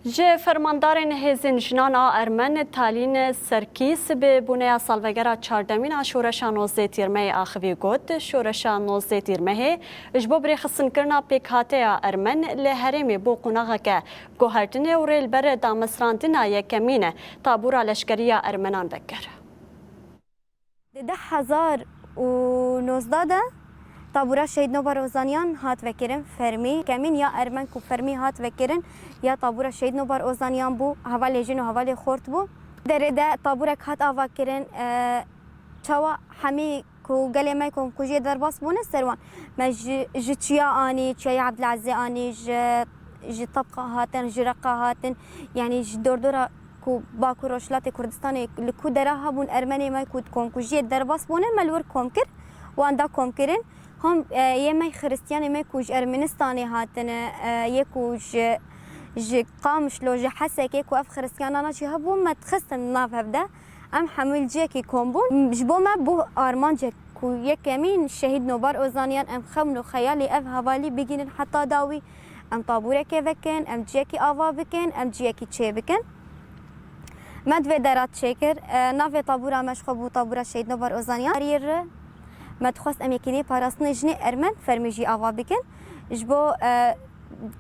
جه فرماندارên hêzên jinan a Ermen Talîn Serkîs bi bûneya salvegera çardemîna şoreşa nozdê tîrmeyê axivî got şoreşa nozdê tîrmehê ji bo birêxistinskirina pêkhateya Ermen li herêmê bo qonaxeke guhertinê û rêlberê damezrandina yekemîn e tabûra leşkeriya Ermenan vekir. Di 2019 de tabûra Şehîd Nobel Ozanyan hat vekirin fermî kemîn ya Ermen ku fermî hat vekirin ya tabûra Şehîd Nobel Ozanyan bû hevalê jin û hevalê xort bû. Derê de tabûrek hat ava kirin çawa hemî ku gelê me komkujiyê derbas bûne serwan me ji çiya anî çiyayê Ebdilezîzê anî ji tabqa hatin ji reqa hatin yanî ji dordora ku Bakur Rojhilatê Kurdistanê li ku dera hebûn Ermenê me ku komkujiyê derbas bûne me li wir kom kir wan da kom kirin. هم یه می خریستیانی می کوچ ارمنستانی هاتنه یه کوچ ج قامش لو ج حسه که کو اف خریستیانا چی هبو متخستن ناف هبده ام حمل جه کی کومبون جبو ما بو آرمان جه کو یک کمین شهید نوبار اوزانیان ام خملو خیالی اف حوالی بگیرن حتی داوی ام طابوره که بکن ام جه کی آوا بکن ام جه کی چه بکن مدوی درات شکر ناف طابوره مشخو بو طابوره شهید نوبار اوزانیان ما تخواست ام یکینی پاراستن جنی ارمن فرمیجی آوا بکن جبو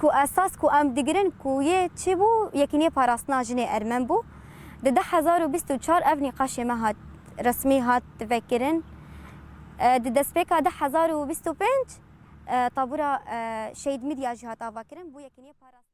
کو اساس کو ام دیگرن کو یه چی بو یکینی پاراستن جنی ارمن بو ده 2024 اف نقاش ما هات رسمی هات تفکرن ده دسپیکا 2025 طابورا شهید میدیا جهات آوا کرن بو یکینی پاراستن